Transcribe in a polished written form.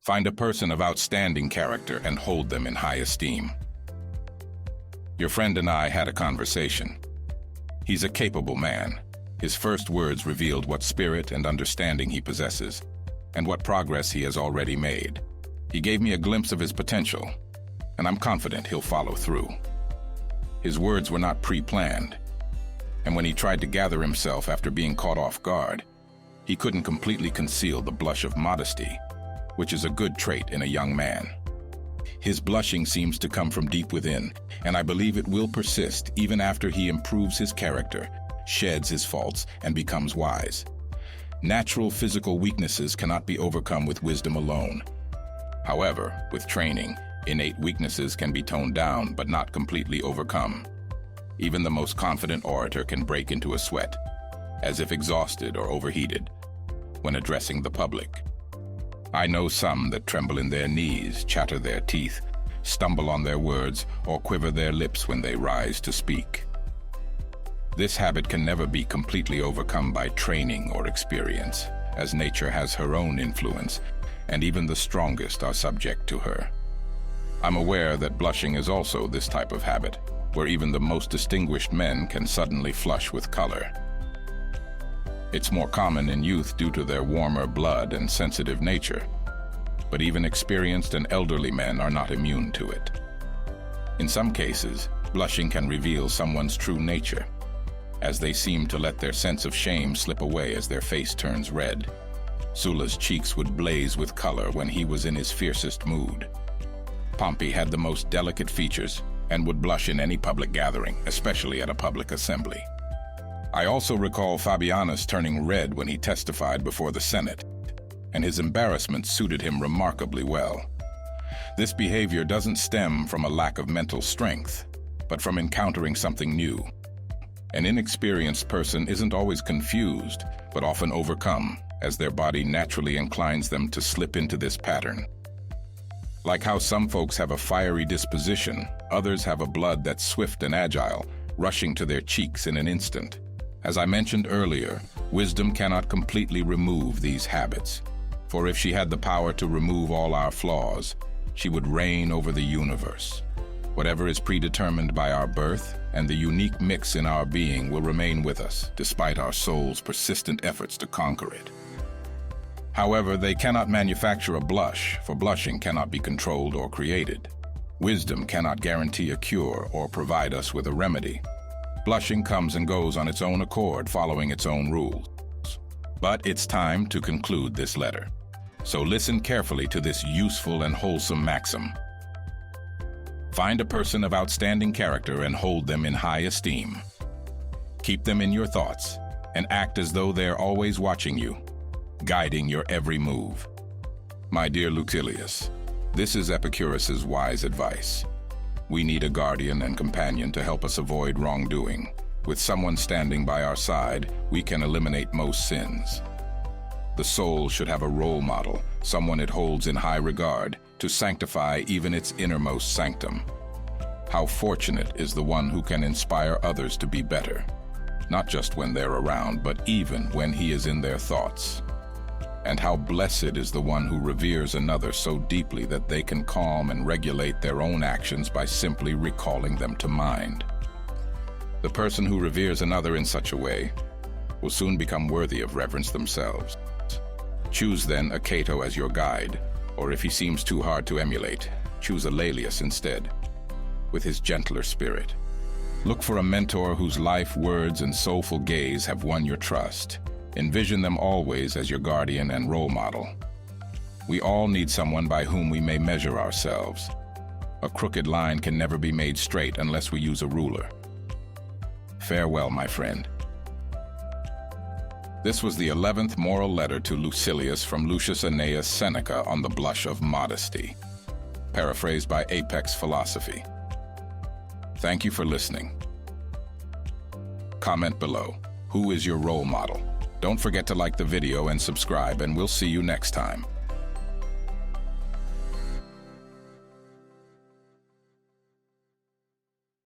Find a person of outstanding character and hold them in high esteem. Your friend and I had a conversation. He's a capable man. His first words revealed what spirit and understanding he possesses, and what progress he has already made. He gave me a glimpse of his potential, and I'm confident he'll follow through. His words were not pre-planned, and when he tried to gather himself after being caught off guard, he couldn't completely conceal the blush of modesty, which is a good trait in a young man. His blushing seems to come from deep within, and I believe it will persist even after he improves his character, sheds his faults, and becomes wise. Natural physical weaknesses cannot be overcome with wisdom alone. However, with training, innate weaknesses can be toned down but not completely overcome. Even the most confident orator can break into a sweat, as if exhausted or overheated, when addressing the public. I know some that tremble in their knees, chatter their teeth, stumble on their words, or quiver their lips when they rise to speak. This habit can never be completely overcome by training or experience, as nature has her own influence, and even the strongest are subject to her. I'm aware that blushing is also this type of habit, where even the most distinguished men can suddenly flush with color. It's more common in youth due to their warmer blood and sensitive nature, but even experienced and elderly men are not immune to it. In some cases, blushing can reveal someone's true nature, as they seem to let their sense of shame slip away as their face turns red. Sulla's cheeks would blaze with color when he was in his fiercest mood. Pompey had the most delicate features and would blush in any public gathering, especially at a public assembly. I also recall Fabianus turning red when he testified before the Senate, and his embarrassment suited him remarkably well. This behavior doesn't stem from a lack of mental strength, but from encountering something new. An inexperienced person isn't always confused, but often overcome, as their body naturally inclines them to slip into this pattern. Like how some folks have a fiery disposition, others have a blood that's swift and agile, rushing to their cheeks in an instant. As I mentioned earlier, wisdom cannot completely remove these habits, for if she had the power to remove all our flaws, she would reign over the universe. Whatever is predetermined by our birth and the unique mix in our being will remain with us, despite our soul's persistent efforts to conquer it. However, they cannot manufacture a blush, for blushing cannot be controlled or created. Wisdom cannot guarantee a cure or provide us with a remedy. Blushing comes and goes on its own accord, following its own rules. But it's time to conclude this letter. So listen carefully to this useful and wholesome maxim. Find a person of outstanding character and hold them in high esteem. Keep them in your thoughts and act as though they're always watching you, guiding your every move. My dear Lucilius, this is Epicurus's wise advice. We need a guardian and companion to help us avoid wrongdoing. With someone standing by our side, we can eliminate most sins. The soul should have a role model, someone it holds in high regard, to sanctify even its innermost sanctum. How fortunate is the one who can inspire others to be better, not just when they're around, but even when he is in their thoughts. And how blessed is the one who reveres another so deeply that they can calm and regulate their own actions by simply recalling them to mind. The person who reveres another in such a way will soon become worthy of reverence themselves. Choose then a Cato as your guide, or if he seems too hard to emulate, choose a Laelius instead, with his gentler spirit. Look for a mentor whose life, words, and soulful gaze have won your trust. Envision them always as your guardian and role model. We all need someone by whom we may measure ourselves. A crooked line can never be made straight unless we use a ruler. Farewell, my friend. This was the 11th moral letter to Lucilius from Lucius Annaeus Seneca on the blush of modesty, paraphrased by Apex Philosophy. Thank you for listening. Comment below. Who is your role model? Don't forget to like the video and subscribe, and we'll see you next time.